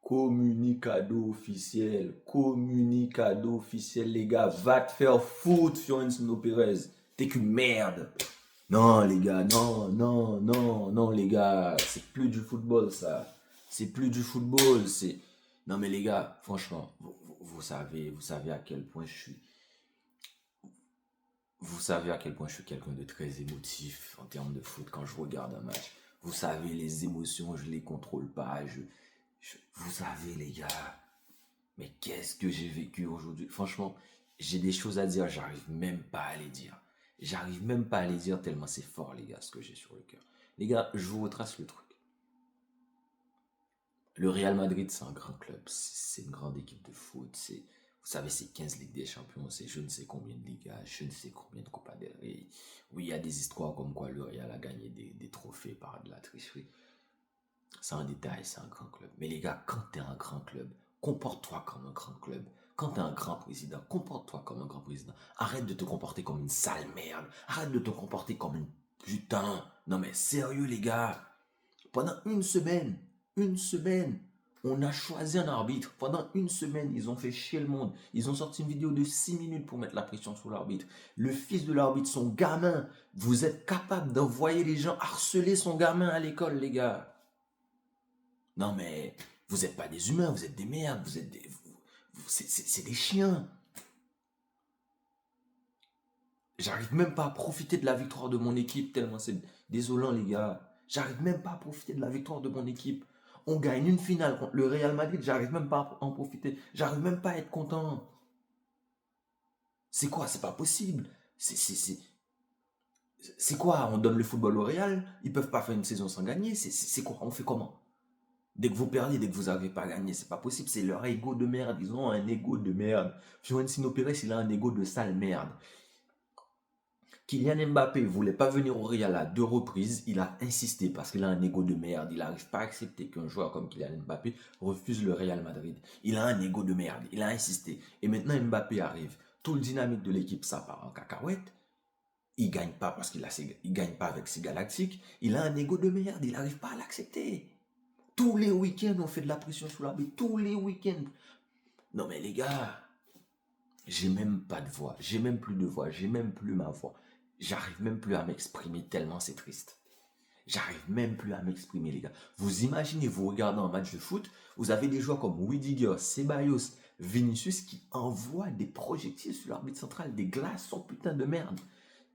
Communicado officiel, les gars. Va te faire foutre, Florentino Pérez. T'es qu'une merde. Non, les gars, non, non, non, non, les gars. C'est plus du football, ça. C'est plus du football. Non, mais les gars, franchement, vous savez à quel point je suis. Vous savez à quel point je suis quelqu'un de très émotif en termes de foot quand je regarde un match. Vous savez, les émotions, je les contrôle pas. Vous savez, les gars. Mais qu'est-ce que j'ai vécu aujourd'hui? Franchement, j'ai des choses à dire, j'arrive même pas à les dire. J'arrive même pas à les dire tellement c'est fort, les gars, ce que j'ai sur le cœur. Les gars, je vous retrace le truc. Le Real Madrid, c'est un grand club, c'est une grande équipe de foot. Vous savez, c'est 15 Ligues des Champions, c'est je ne sais combien de Ligas, je ne sais combien de Copa del Rey. Oui, il y a des histoires comme quoi le Real a gagné des trophées par de la tricherie. C'est un détail, c'est un grand club. Mais les gars, quand t'es un grand club, comporte-toi comme un grand club. Quand t'es un grand président, comporte-toi comme un grand président. Arrête de te comporter comme une sale merde. Arrête de te comporter comme une putain. Non mais sérieux les gars. Pendant une semaine, on a choisi un arbitre. Pendant une semaine, ils ont fait chier le monde. Ils ont sorti une vidéo de 6 minutes pour mettre la pression sur l'arbitre. Le fils de l'arbitre, son gamin. Vous êtes capable d'envoyer les gens harceler son gamin à l'école, les gars. Non mais vous n'êtes pas des humains, vous êtes des merdes, c'est des chiens. J'arrive même pas à profiter de la victoire de mon équipe tellement c'est désolant les gars. J'arrive même pas à profiter de la victoire de mon équipe. On gagne une finale contre le Real Madrid, j'arrive même pas à en profiter. J'arrive même pas à être content. C'est quoi? C'est pas possible. C'est quoi? On donne le football au Real? Ils peuvent pas faire une saison sans gagner? C'est quoi? On fait comment? Dès que vous perdez, dès que vous n'arrivez pas à gagner, c'est pas possible. C'est leur ego de merde. Ils ont un ego de merde. Florentino Pérez, il a un ego de sale merde. Kylian Mbappé ne voulait pas venir au Real à 2 reprises. Il a insisté parce qu'il a un ego de merde. Il n'arrive pas à accepter qu'un joueur comme Kylian Mbappé refuse le Real Madrid. Il a un ego de merde. Il a insisté. Et maintenant, Mbappé arrive. Tout le dynamique de l'équipe, ça part en cacahuète. Il gagne pas parce il gagne pas avec ses Galactiques. Il a un ego de merde. Il n'arrive pas à l'accepter. Tous les week-ends, on fait de la pression sur l'arbitre. Tous les week-ends. Non mais les gars, j'ai même pas de voix. J'ai même plus de voix. J'ai même plus ma voix. J'arrive même plus à m'exprimer tellement c'est triste. J'arrive même plus à m'exprimer les gars. Vous imaginez, vous regardez un match de foot, vous avez des joueurs comme Rudiger, Ceballos, Vinicius qui envoient des projectiles sur l'arbitre central, des glaçons putain de merde.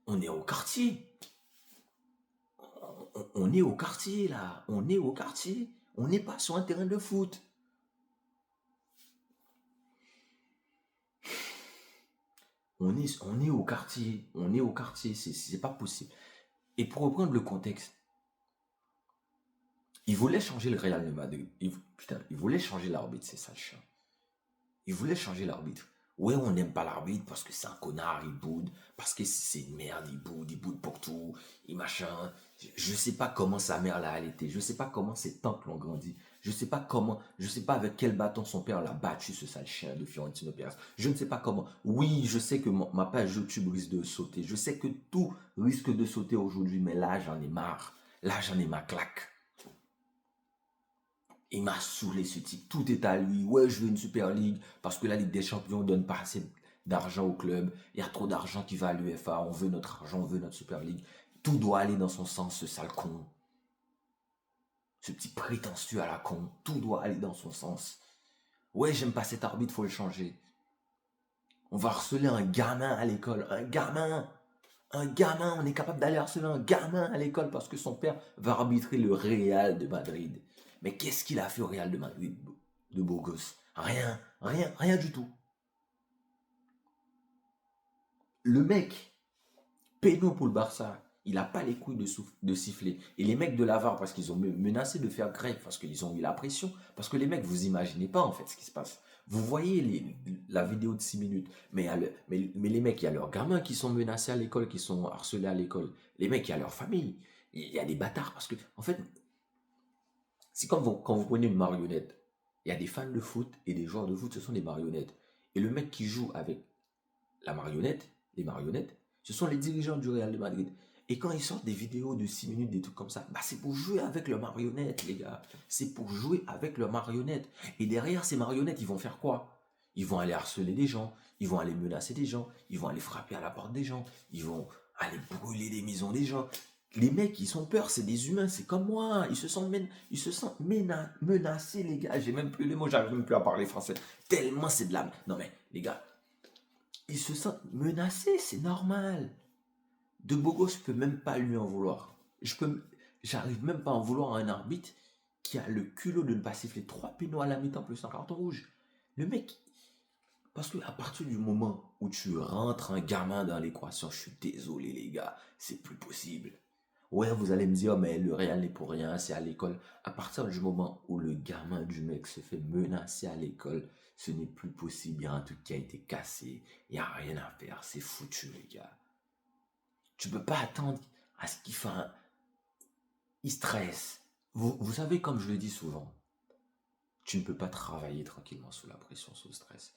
On est au quartier. On est au quartier là. On est au quartier. On n'est pas sur un terrain de foot. On est au quartier, c'est pas possible. Et pour reprendre le contexte, il voulait changer le Real de Madrid. Putain, il voulait changer l'arbitre, c'est ça le chien. Il voulait changer l'arbitre. Ouais, on n'aime pas l'arbitre parce que c'est un connard, il boude, parce que c'est une merde, il boude pour tout, il machin. Je sais pas comment sa mère l'a allaité, je sais pas comment ses tantes l'ont grandi, je sais pas avec quel bâton son père l'a battu, ce sale chien de Fiorentino Pérez. Je ne sais pas comment. Oui, je sais que ma page YouTube risque de sauter, je sais que tout risque de sauter aujourd'hui, mais là j'en ai marre. Là j'en ai ma claque. Il m'a saoulé ce type. Tout est à lui. Ouais, je veux une Super League parce que la Ligue des Champions ne donne pas assez d'argent au club. Il y a trop d'argent qui va à l'UEFA. On veut notre argent, on veut notre Super League. Tout doit aller dans son sens, ce sale con. Ce petit prétentieux à la con. Tout doit aller dans son sens. Ouais, j'aime pas cet arbitre, faut le changer. On va harceler un gamin à l'école. Un gamin. Un gamin. On est capable d'aller harceler un gamin à l'école parce que son père va arbitrer le Real de Madrid. Mais qu'est-ce qu'il a fait au Real de Madrid de beau gosse? Rien, rien, rien du tout. Le mec, péno pour le Barça, il n'a pas les couilles de siffler. Et les mecs de l'Avar, parce qu'ils ont menacé de faire grève, parce qu'ils ont eu la pression, parce que les mecs, vous imaginez pas en fait ce qui se passe. Vous voyez la vidéo de 6 minutes, mais les mecs, il y a leurs gamins qui sont menacés à l'école, qui sont harcelés à l'école. Les mecs, il y a leur famille. Il y a des bâtards, parce que, en fait, c'est comme quand vous prenez une marionnette. Il y a des fans de foot et des joueurs de foot, ce sont des marionnettes. Et le mec qui joue avec la marionnette, les marionnettes, ce sont les dirigeants du Real de Madrid. Et quand ils sortent des vidéos de 6 minutes, des trucs comme ça, bah c'est pour jouer avec leurs marionnettes, les gars. C'est pour jouer avec leurs marionnettes. Et derrière ces marionnettes, ils vont faire quoi? Ils vont aller harceler des gens, ils vont aller menacer des gens, ils vont aller frapper à la porte des gens, ils vont aller brûler les maisons des gens. Les mecs, ils ont peur, c'est des humains, c'est comme moi. Ils se sentent menacés, les gars. J'ai même plus les mots, j'arrive même plus à parler français. Tellement c'est de la... Non mais, les gars, ils se sentent menacés, c'est normal. De Bogo, je peux même pas lui en vouloir. J'arrive même pas à en vouloir à un arbitre qui a le culot de ne pas siffler 3 pénaux à la mi-temps plus un carton rouge. Le mec, parce que à partir du moment où tu rentres un gamin dans l'équation, je suis désolé les gars, c'est plus possible. Ouais, vous allez me dire, mais le Real n'est pour rien, c'est à l'école. À partir du moment où le gamin du mec se fait menacer à l'école, ce n'est plus possible. Il y a un truc qui a été cassé. Il n'y a rien à faire. C'est foutu, les gars. Tu peux pas attendre à ce qu'il fasse. Il stresse. Vous savez, comme je le dis souvent, tu ne peux pas travailler tranquillement sous la pression, sous le stress.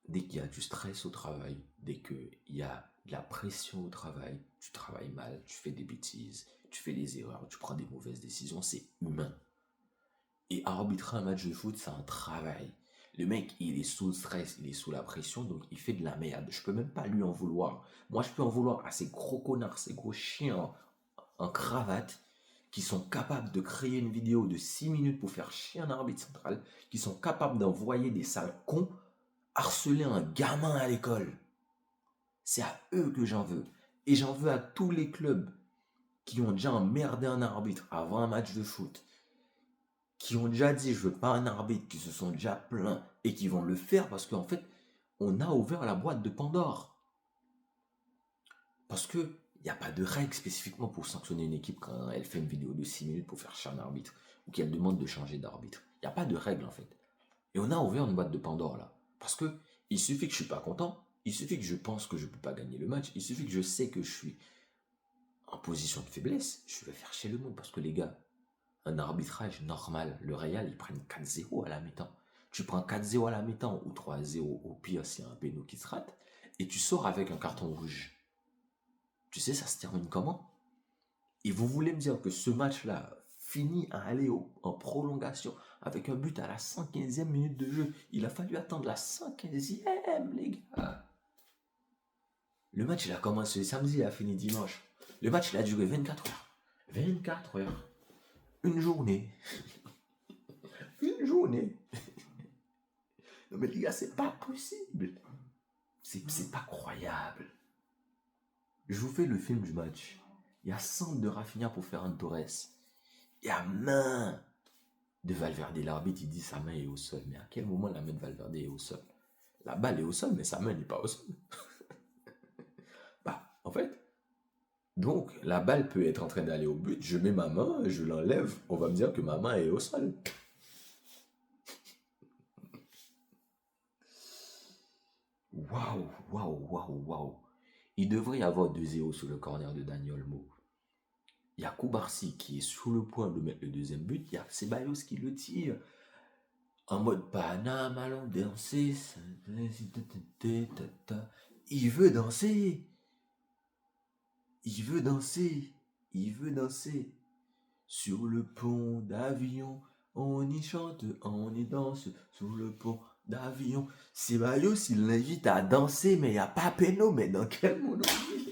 Dès qu'il y a du stress au travail, dès qu'il y a de la pression au travail, tu travailles mal, tu fais des bêtises, tu fais des erreurs, tu prends des mauvaises décisions, c'est humain. Et arbitrer un match de foot, c'est un travail. Le mec, il est sous le stress, il est sous la pression, donc il fait de la merde. Je peux même pas lui en vouloir. Moi, je peux en vouloir à ces gros connards, ces gros chiens en cravate, qui sont capables de créer une vidéo de 6 minutes pour faire chier un arbitre central, qui sont capables d'envoyer des sales cons harceler un gamin à l'école. C'est à eux que j'en veux. Et j'en veux à tous les clubs qui ont déjà emmerdé un arbitre avant un match de foot, qui ont déjà dit je veux pas un arbitre, qui se sont déjà plaints et qui vont le faire parce qu'en fait, on a ouvert la boîte de Pandore. Parce que il n'y a pas de règle spécifiquement pour sanctionner une équipe quand elle fait une vidéo de 6 minutes pour faire chier un arbitre ou qu'elle demande de changer d'arbitre. Il n'y a pas de règle en fait. Et on a ouvert une boîte de Pandore là. Parce que il suffit que je suis pas content, il suffit que je pense que je peux pas gagner le match, il suffit que je sais que je suis en position de faiblesse, je vais faire chier le monde. Parce que les gars, un arbitrage normal, le Real, ils prennent 4-0 à la mi-temps. Tu prends 4-0 à la mi-temps ou 3-0 au pire s'il y a un péno qui se rate, et tu sors avec un carton rouge. Tu sais, ça se termine comment? Et vous voulez me dire que ce match-là finit à aller en prolongation avec un but à la 115e minute de jeu. Il a fallu attendre la 115e, les gars. Le match, il a commencé samedi, il a fini dimanche. Le match, il a duré 24 heures. 24 heures. Une journée. Une journée. Non mais les gars, c'est pas possible. C'est pas croyable. Je vous fais le film du match. Il y a centre de Rafinha pour Ferran Torres. Il y a main de Valverde. L'arbitre, il dit sa main est au sol. Mais à quel moment la main de Valverde est au sol? La balle est au sol, mais sa main n'est pas au sol. Bah, en fait, donc la balle peut être en train d'aller au but. Je mets ma main, je l'enlève. On va me dire que ma main est au sol. Waouh, waouh, waouh, waouh. Il devrait y avoir 2-0 sur le corner de Daniel Mo. Il y a Koubarsi qui est sur le point de mettre le deuxième but. Il y a Ceballos qui le tire. En mode Panama, allons danser. Il veut danser. Il veut danser. Il veut danser. Sur le pont d'avion, on y chante, on y danse. Sur le pont d'avion. Ceballos, il l'invite à danser, mais il n'y a pas péno. Mais dans quel monde on vit?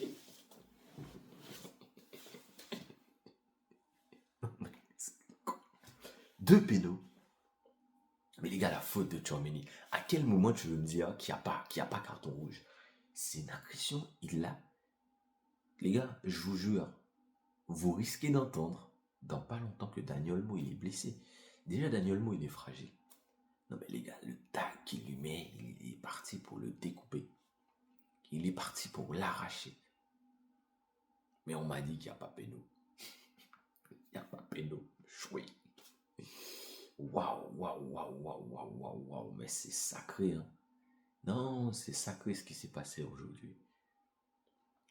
Deux pénaux. Mais les gars, la faute de Tchouaméni, à quel moment tu veux me dire qu'il y a pas carton rouge? C'est une agression, il l'a. Les gars, je vous jure, vous risquez d'entendre dans pas longtemps que Daniel Mo, il est blessé. Déjà, Daniel Mo, il est fragile. Non mais les gars, le tag qu'il lui met, il est parti pour le découper. Il est parti pour l'arracher. Mais on m'a dit qu'il n'y a pas péno. Il n'y a pas péno. Chouette. Waouh, waouh, waouh, waouh, waouh, waouh, waouh. Mais c'est sacré, hein. Non, c'est sacré ce qui s'est passé aujourd'hui.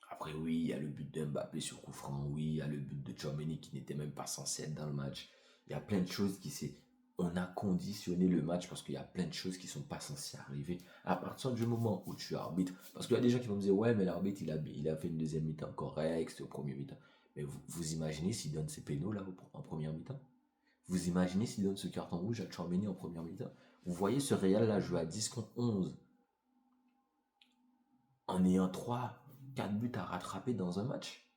Après, oui, il y a le but d'Mbappé sur coup franc. Oui, il y a le but de Tchouaméni qui n'était même pas censé être dans le match. Il y a plein de choses qui s'est... on a conditionné le match parce qu'il y a plein de choses qui sont pas censées arriver. À partir du moment où tu arbitres, parce qu'il y a des gens qui vont me dire, ouais, mais l'arbitre, il a fait une deuxième mi-temps correcte, c'est au premier mi-temps. Mais vous imaginez s'il donne ses pénaux là en première mi-temps? Vous imaginez s'il donne ce carton rouge à Tchouaméni en première mi-temps? Vous voyez ce Real là jouer à 10 contre 11 en ayant 3, 4 buts à rattraper dans un match?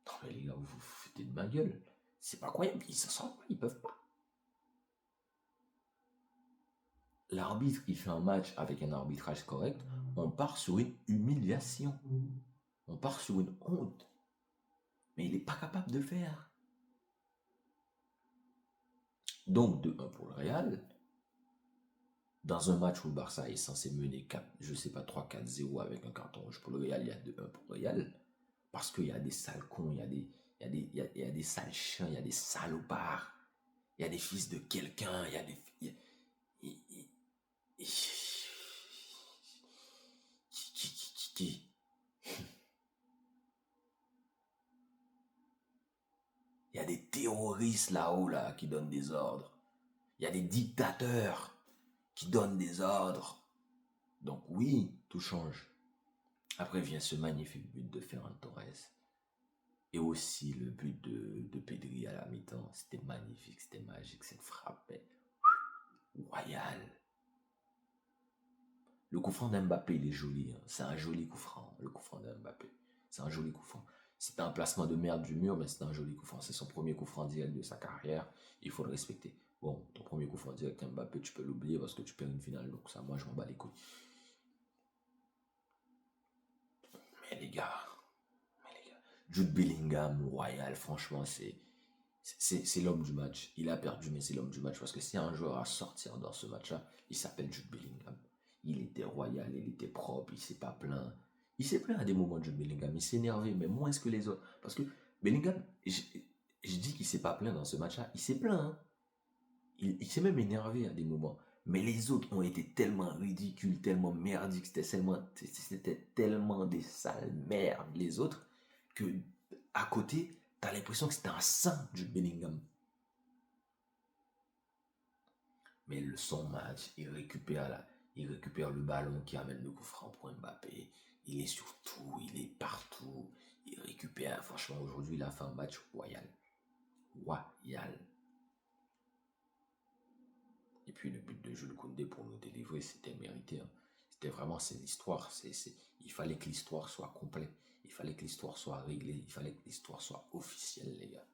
Non mais les gars, vous vous foutez de ma gueule. C'est pas croyable, ils s'en sortent pas, ils peuvent pas. L'arbitre, il fait un match avec un arbitrage correct, on part sur une humiliation. On part sur une honte. Mais il n'est pas capable de le faire. Donc, 2-1 pour le Real. Dans un match où le Barça est censé mener 4, je sais pas, 3-4-0 avec un carton rouge pour le Real, il y a 2-1 pour le Real. Parce qu'il y a des sales cons, il y a des sales chiens, il y a des salopards, il y a des fils de quelqu'un, il y a des... Il y a des terroristes là-haut là, qui donnent des ordres. Il y a des dictateurs qui donnent des ordres. Donc oui, tout change. Après vient ce magnifique but de Ferran Torres. Et aussi le but de Pedri à la mi-temps. C'était magnifique, c'était magique, cette frappe royale. Le coup franc d'Mbappé, il est joli. Hein. C'est un joli coup franc, le coup franc d'Mbappé. C'est un joli coup franc. C'était un placement de merde du mur, mais c'était un joli coup franc. C'est son premier coup franc direct de sa carrière. Il faut le respecter. Bon, ton premier coup franc direct Mbappé, tu peux l'oublier parce que tu perds une finale. Donc ça, moi, je m'en bats les couilles. Mais les gars, Jude Bellingham, royal, franchement, c'est l'homme du match. Il a perdu, mais c'est l'homme du match. Parce que s'il y a un joueur à sortir dans ce match-là, il s'appelle Jude Bellingham. Il était royal, il était propre, il s'est pas plaint. Il s'est plaint à des moments, Jude Bellingham. Il s'est énervé, mais moins que les autres. Parce que Bellingham, je dis qu'il s'est pas plaint dans ce match-là. Il s'est plaint. Hein. Il s'est même énervé à des moments. Mais les autres ont été tellement ridicules, tellement merdiques. C'était tellement des sales merdes, les autres, que à côté, t'as l'impression que c'était un saint, Jude Bellingham. Mais son match, il récupère le ballon qui amène le coup franc pour Mbappé. Il est sur tout, il est partout. Il récupère. Franchement, aujourd'hui, il a fait un match royal. Royal. Et puis le but de Jules Koundé pour nous délivrer, c'était mérité. Hein. C'était vraiment, c'est l'histoire. Il fallait que l'histoire soit complète. Il fallait que l'histoire soit réglée. Il fallait que l'histoire soit officielle, les gars.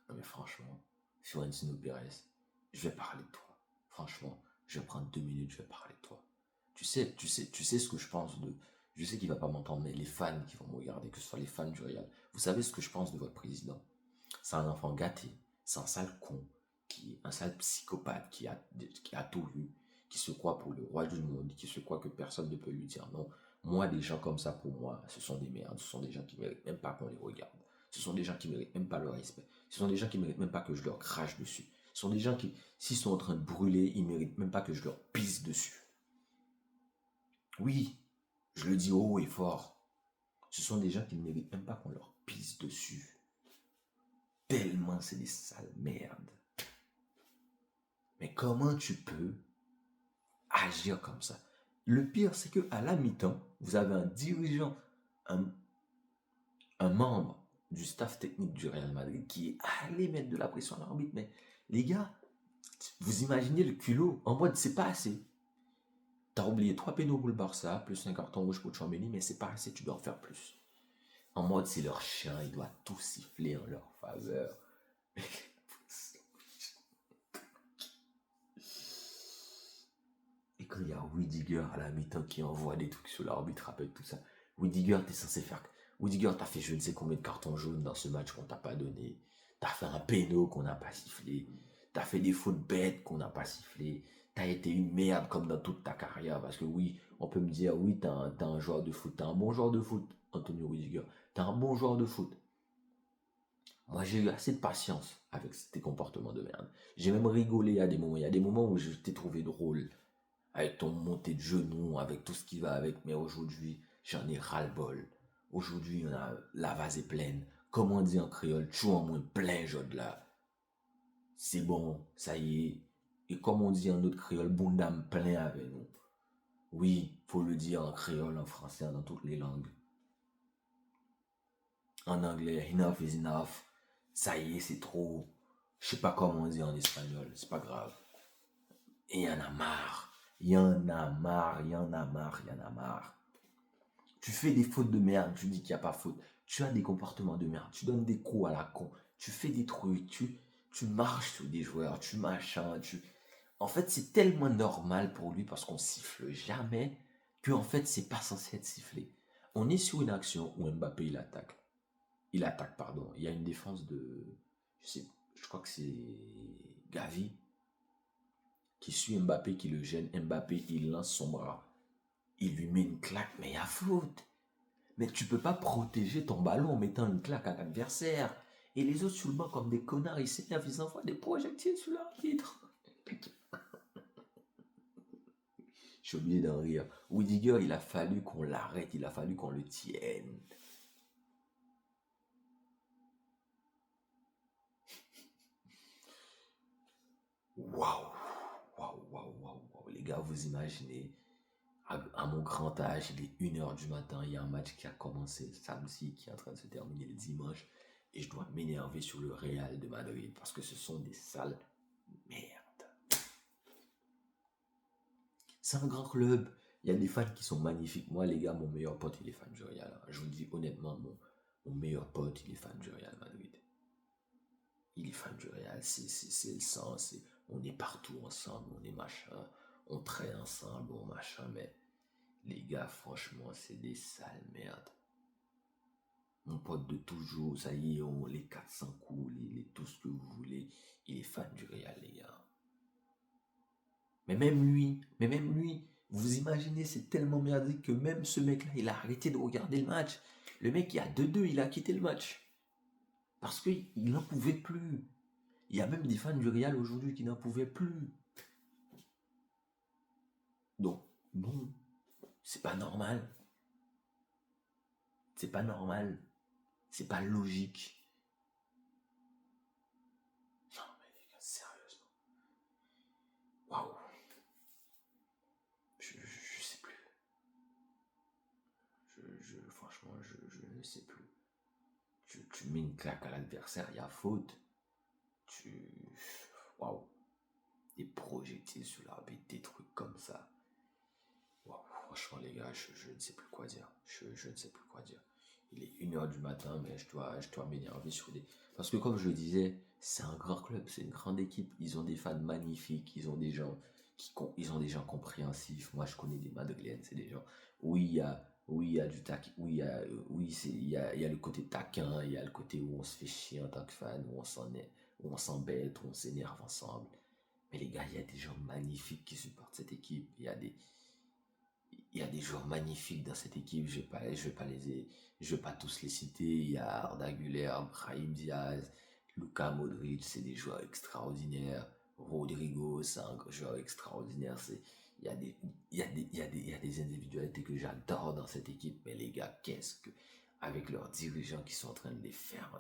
Non mais franchement, Florentino Pérez, je vais parler de toi. Franchement, je vais prendre 2 minutes, je vais parler de toi. Tu sais ce que je pense de... Je sais qu'il va pas m'entendre, mais les fans qui vont me regarder, que ce soit les fans du Real, vous savez ce que je pense de votre président. C'est un enfant gâté, c'est un sale con, un sale psychopathe qui a tout vu, qui se croit pour le roi du monde, qui se croit que personne ne peut lui dire non. Moi, des gens comme ça, pour moi, ce sont des merdes, ce sont des gens qui ne méritent même pas qu'on les regarde. Ce sont des gens qui ne méritent même pas le respect. Ce sont des gens qui ne méritent même pas que je leur crache dessus. Ce sont des gens qui, s'ils sont en train de brûler, ils ne méritent même pas que je leur pisse dessus. Oui, je le dis haut et fort. Ce sont des gens qui ne méritent même pas qu'on leur pisse dessus. Tellement c'est des sales merdes. Mais comment tu peux agir comme ça? Le pire, c'est qu'à la mi-temps, vous avez un dirigeant, un membre du staff technique du Real Madrid qui est allé mettre de la pression à l'arbitre. Mais les gars, vous imaginez le culot en mode c'est pas assez. T'as oublié 3 pénaux pour le Barça, plus un carton rouge pour Tchouaméni, mais c'est pas assez, tu dois en faire plus. En mode c'est leur chien, il doit tout siffler en leur faveur. Et quand il y a Rudiger à la mi-temps qui envoie des trucs sur l'arbitre, rappelle tout ça. Rudiger, t'es censé faire. Rudiger, t'as fait je ne sais combien de cartons jaunes dans ce match qu'on t'a pas donné. T'as fait un péno qu'on n'a pas sifflé. T'as fait des fautes bêtes qu'on n'a pas sifflé. T'as été une merde comme dans toute ta carrière. Parce que oui, on peut me dire, oui, t'as un joueur de foot. T'as un bon joueur de foot, Antonio Rudiger. T'as un bon joueur de foot. Moi, j'ai eu assez de patience avec tes comportements de merde. J'ai même rigolé à des moments. Il y a des moments où je t'ai trouvé drôle avec ton montée de genoux, avec tout ce qui va avec. Mais aujourd'hui, j'en ai ras-le-bol. Aujourd'hui, la vase est pleine. Comme on dit en créole, tu en moins plein, Jod là. c'est bon, ça y est. Et comme on dit en notre créole, Bundam plein avec nous. Oui, faut le dire en créole, en français, dans toutes les langues. En anglais, enough is enough. Ça y est, c'est trop. Je sais pas comment on dit en espagnol, c'est pas grave. Et il y en a marre. Il y en a marre, il y en a marre, il y en a marre. Tu fais des fautes de merde, tu dis qu'il n'y a pas faute. Tu as des comportements de merde, tu donnes des coups à la con. Tu fais des trucs, tu marches sur des joueurs, tu machins, En fait, c'est tellement normal pour lui parce qu'on siffle jamais que en fait, c'est pas censé être sifflé. On est sur une action où Mbappé il attaque. Il attaque, pardon. Il y a une défense de. Je crois que c'est Gavi qui suit Mbappé, qui le gêne. Mbappé, il lance son bras. Il lui met une claque, mais il y a faute. Mais tu peux pas protéger ton ballon en mettant une claque à l'adversaire. Et les autres sur le banc, comme des connards, ils s'énervent, ils envoient des projectiles sur l'arbitre. Je suis obligé d'en rire. Whidiger, il a fallu qu'on l'arrête, il a fallu qu'on le tienne. Waouh, waouh, waouh, waouh, waouh. Les gars, vous imaginez, à mon grand âge, il est 1h du matin, il y a un match qui a commencé le samedi, qui est en train de se terminer le dimanche, et je dois m'énerver sur le Real de Madrid, parce que ce sont des sales merdes. C'est un grand club. Il y a des fans qui sont magnifiques. Moi, les gars, mon meilleur pote, il est fan du Real. Je vous le dis honnêtement, mon meilleur pote, il est fan du Real Madrid. Il est fan du Real. C'est le sang. On est partout ensemble. On est machin. On traîne ensemble. On machin. Mais les gars, franchement, c'est des sales merdes. Mon pote de toujours, ça y est, les 400 coups, tout ce que vous voulez. Il est fan du Real, les gars. Mais même lui, vous imaginez, c'est tellement merdique que même ce mec-là, il a arrêté de regarder le match. Le mec, il y a 2-2, il a quitté le match. Parce qu'il n'en pouvait plus. Il y a même des fans du Real aujourd'hui qui n'en pouvaient plus. Donc, bon, c'est pas normal. C'est pas normal. C'est pas logique. Non, mais les gars, sérieusement. Waouh. Je sais plus. Franchement, je ne sais plus. Tu mets une claque à l'adversaire, il y a faute. Waouh. Des projectiles sur l'arbitre, des trucs comme ça. Waouh. Franchement, les gars, je ne sais plus quoi dire. Je ne sais plus quoi dire. Il est 1h du matin, mais je dois m'énerver sur des. Parce que, comme je le disais, c'est un grand club, c'est une grande équipe. Ils ont des fans magnifiques, ils ont des gens ils ont des gens compréhensifs. Moi, je connais des Madeleines, c'est des gens. Oui, il y a du tac, oui, il y a le côté taquin, il y a le côté où on se fait chier en tant que fan, où on s'embête, où on s'énerve ensemble. Mais les gars, il y a des gens magnifiques qui supportent cette équipe. Il y a des joueurs magnifiques dans cette équipe. Je vais pas tous les citer. Il y a Arda Güler, Brahim Diaz, Luka Modric, c'est des joueurs extraordinaires. Rodrigo, c'est un joueur extraordinaire. Il y a des individualités que j'adore dans cette équipe. Mais les gars, avec leurs dirigeants qui sont en train de les faire